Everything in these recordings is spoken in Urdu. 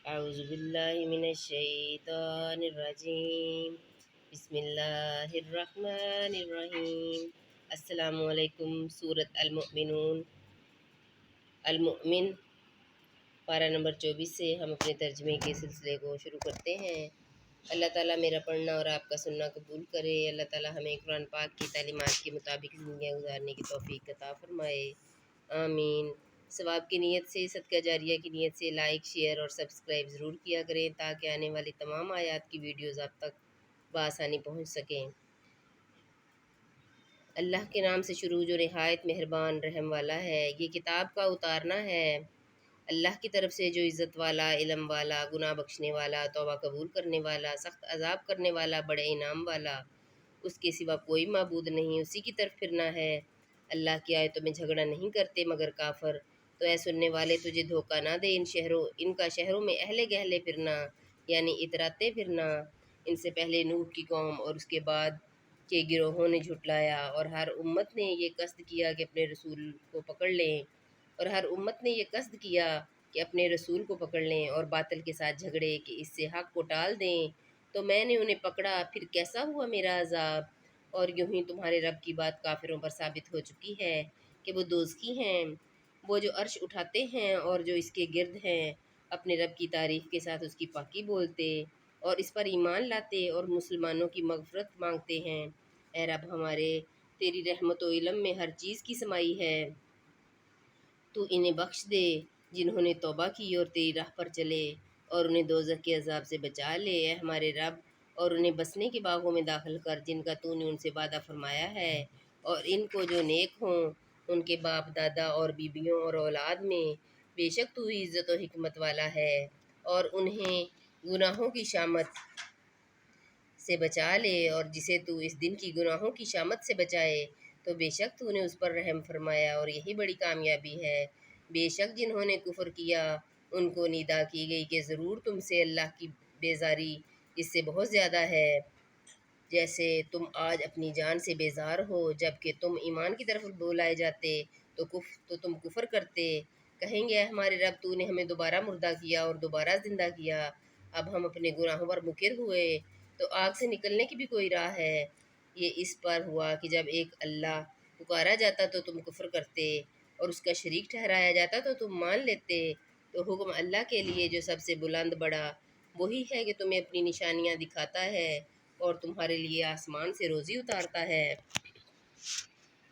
اعوذ باللہ من الشیطان الرجیم، بسم اللہ الرحمن الرحیم۔ السلام علیکم۔ سورۃ المؤمنون، المؤمن، پارہ نمبر 24 سے ہم اپنے ترجمے کے سلسلے کو شروع کرتے ہیں۔ اللہ تعالیٰ میرا پڑھنا اور آپ کا سننا قبول کرے۔ اللہ تعالیٰ ہمیں قرآن پاک کی تعلیمات کے مطابق زندگیاں گزارنے کی توفیق عطا فرمائے، آمین۔ ثواب کی نیت سے، صدقہ جاریہ کی نیت سے لائک، شیئر اور سبسکرائب ضرور کیا کریں تاکہ آنے والی تمام آیات کی ویڈیوز آپ تک بآسانی پہنچ سکیں۔ اللہ کے نام سے شروع جو نہایت مہربان رحم والا ہے۔ یہ کتاب کا اتارنا ہے اللہ کی طرف سے، جو عزت والا، علم والا، گناہ بخشنے والا، توبہ قبول کرنے والا، سخت عذاب کرنے والا، بڑے انعام والا، اس کے سوا کوئی معبود نہیں، اسی کی طرف پھرنا ہے۔ اللہ کی آیتوں میں جھگڑا نہیں کرتے مگر کافر۔ تو اے سننے والے، تجھے دھوکہ نہ دے ان کا شہروں میں اہل گہلے پھرنا، یعنی اتراتے پھرنا۔ ان سے پہلے نوح کی قوم اور اس کے بعد کے گروہوں نے جھٹلایا، اور ہر امت نے یہ قصد کیا کہ اپنے رسول کو پکڑ لیں کو پکڑ لیں اور باطل کے ساتھ جھگڑے کہ اس سے حق کو ٹال دیں۔ تو میں نے انہیں پکڑا، پھر کیسا ہوا میرا عذاب۔ اور یوں ہی تمہارے رب کی بات کافروں پر ثابت ہو چکی ہے کہ وہ دوزخی ہیں، وہ جو عرش اٹھاتے ہیں اور جو اس کے گرد ہیں، اپنے رب کی تعریف کے ساتھ اس کی پاکی بولتے اور اس پر ایمان لاتے اور مسلمانوں کی مغفرت مانگتے ہیں۔ اے رب ہمارے، تیری رحمت و علم میں ہر چیز کی سمائی ہے، تو انہیں بخش دے جنہوں نے توبہ کی اور تیری راہ پر چلے، اور انہیں دوزخ کے عذاب سے بچا لے اے ہمارے رب، اور انہیں بسنے کے باغوں میں داخل کر جن کا تو نے ان سے وعدہ فرمایا ہے، اور ان کو جو نیک ہوں ان کے باپ دادا اور بیویوں اور اولاد میں، بے شک تو ہی عزت و حکمت والا ہے، اور انہیں گناہوں کی شامت سے بچا لے، اور جسے تو اس دن کی گناہوں کی شامت سے بچائے تو بے شک تو نے اس پر رحم فرمایا، اور یہی بڑی کامیابی ہے۔ بے شک جنہوں نے کفر کیا ان کو ندا کی گئی کہ ضرور تم سے اللہ کی بیزاری اس سے بہت زیادہ ہے، جیسے تم آج اپنی جان سے بیزار ہو، جب کہ تم ایمان کی طرف بلائے جاتے تو تم کفر کرتے۔ کہیں گے اے ہمارے رب، تو نے ہمیں دوبارہ مردہ کیا اور دوبارہ زندہ کیا، اب ہم اپنے گناہوں پر مقر ہوئے، تو آگ سے نکلنے کی بھی کوئی راہ ہے؟ یہ اس پر ہوا کہ جب ایک اللہ پکارا جاتا تو تم کفر کرتے، اور اس کا شریک ٹھہرایا جاتا تو تم مان لیتے۔ تو حکم اللہ کے لیے جو سب سے بلند بڑا وہی ہے کہ تمہیں اپنی نشانیاں دکھاتا ہے اور تمہارے لیے آسمان سے روزی اتارتا ہے،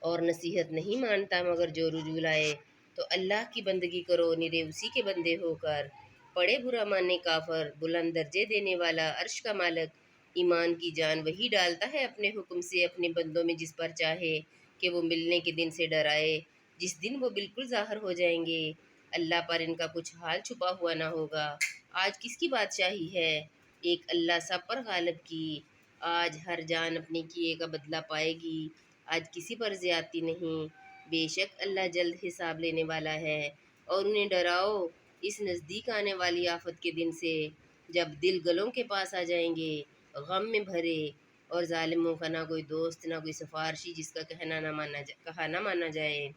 اور نصیحت نہیں مانتا مگر جو رجوع لائے۔ تو اللہ کی بندگی کرو نرے اسی کے بندے ہو کر۔ پڑے برا ماننے کافر، بلند درجے دینے والا، عرش کا مالک، ایمان کی جان وہی ڈالتا ہے اپنے حکم سے اپنے بندوں میں جس پر چاہے کہ وہ ملنے کے دن سے ڈرائے، جس دن وہ بالکل ظاہر ہو جائیں گے۔ اللہ پر ان کا کچھ حال چھپا ہوا نہ ہوگا۔ آج کس کی بادشاہی ہے؟ ایک اللہ سب پر غالب کی۔ آج ہر جان اپنے کیے کا بدلہ پائے گی، آج کسی پر زیادتی نہیں۔ بے شک اللہ جلد حساب لینے والا ہے۔ اور انہیں ڈراؤ اس نزدیک آنے والی آفت کے دن سے جب دل گلوں کے پاس آ جائیں گے، غم میں بھرے، اور ظالموں کا نہ کوئی دوست نہ کوئی سفارشی جس کا کہا نہ مانا جائے۔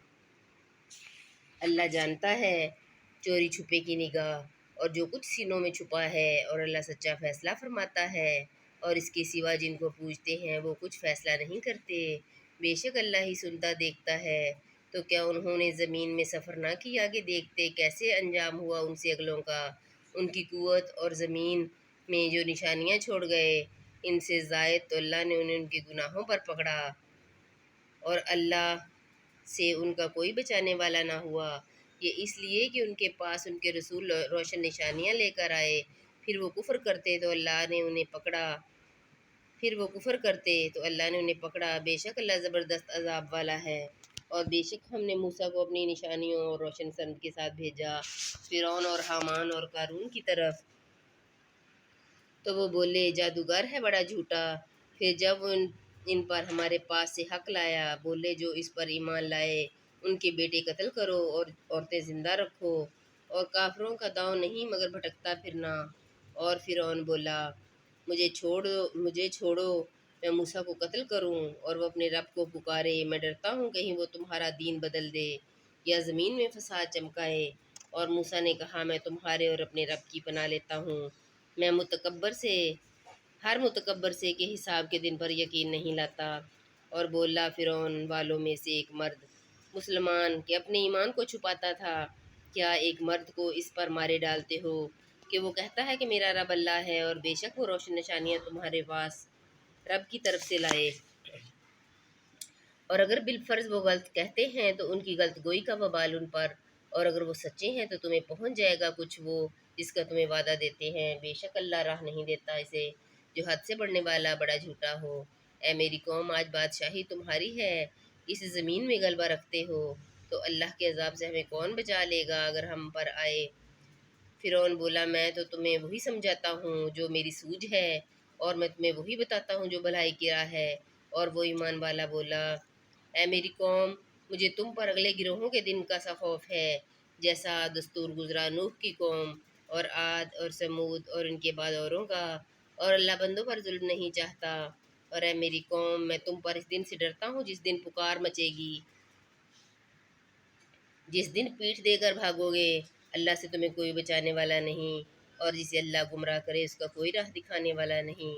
اللہ جانتا ہے چوری چھپے کی نگاہ اور جو کچھ سینوں میں چھپا ہے، اور اللہ سچا فیصلہ فرماتا ہے، اور اس کے سوا جن کو پوجتے ہیں وہ کچھ فیصلہ نہیں کرتے۔ بے شک اللہ ہی سنتا دیکھتا ہے۔ تو کیا انہوں نے زمین میں سفر نہ کیا کہ دیکھتے کیسے انجام ہوا ان سے اگلوں کا، ان کی قوت، اور زمین میں جو نشانیاں چھوڑ گئے ان سے زائد، تو اللہ نے انہیں ان کے گناہوں پر پکڑا، اور اللہ سے ان کا کوئی بچانے والا نہ ہوا۔ یہ اس لیے کہ ان کے پاس ان کے رسول روشن نشانیاں لے کر آئے، پھر وہ کفر کرتے تو اللہ نے انہیں پکڑا۔ بے شک اللہ زبردست عذاب والا ہے۔ اور بے شک ہم نے موسیٰ کو اپنی نشانیوں اور روشن سند کے ساتھ بھیجا فرعون اور حامان اور قارون کی طرف، تو وہ بولے جادوگر ہے بڑا جھوٹا۔ پھر جب ان پر ہمارے پاس سے حق لایا، بولے جو اس پر ایمان لائے ان کے بیٹے قتل کرو اور عورتیں زندہ رکھو، اور کافروں کا داؤں نہیں مگر بھٹکتا پھرنا۔ اور فرعون بولا مجھے چھوڑو، میں موسیٰ کو قتل کروں، اور وہ اپنے رب کو پکارے، میں ڈرتا ہوں کہیں وہ تمہارا دین بدل دے یا زمین میں فساد چمکائے۔ اور موسیٰ نے کہا میں تمہارے اور اپنے رب کی پناہ لیتا ہوں، میں ہر متکبر سے کہ حساب کے دن پر یقین نہیں لاتا۔ اور بولا فرعون والوں میں سے ایک مرد مسلمان کہ اپنے ایمان کو چھپاتا تھا، کیا ایک مرد کو اس پر مارے ڈالتے ہو کہ وہ کہتا ہے کہ میرا رب اللہ ہے، اور بے شک وہ روشن نشانیاں تمہارے پاس رب کی طرف سے لائے۔ اور اگر بالفرض وہ غلط کہتے ہیں تو ان کی غلط گوئی کا وبال ان پر، اور اگر وہ سچے ہیں تو تمہیں پہنچ جائے گا کچھ وہ جس کا تمہیں وعدہ دیتے ہیں، بے شک اللہ راہ نہیں دیتا اسے جو حد سے بڑھنے والا بڑا جھوٹا ہو۔ اے میری قوم، آج بادشاہی تمہاری ہے، اس زمین میں غلبہ رکھتے ہو، تو اللہ کے عذاب سے ہمیں کون بچا لے گا اگر ہم پر آئے؟ فرعون بولا میں تو تمہیں وہی سمجھاتا ہوں جو میری سوجھ ہے، اور میں تمہیں وہی بتاتا ہوں جو بھلائی کی راہ ہے۔ اور وہ ایمان والا بولا اے میری قوم، مجھے تم پر اگلے گروہوں کے دن کا سا خوف ہے جیسا دستور گزرا نوح کی قوم اور عاد اور سمود اور ان کے بعد اوروں کا، اور اللہ بندوں پر ظلم نہیں چاہتا۔ اور اے میری قوم، میں تم پر اس دن سے ڈرتا ہوں جس دن پکار مچے گی، جس دن پیٹھ دے کر بھاگو گے، اللہ سے تمہیں کوئی بچانے والا نہیں، اور جسے اللہ گمراہ کرے اس کا کوئی راہ دکھانے والا نہیں۔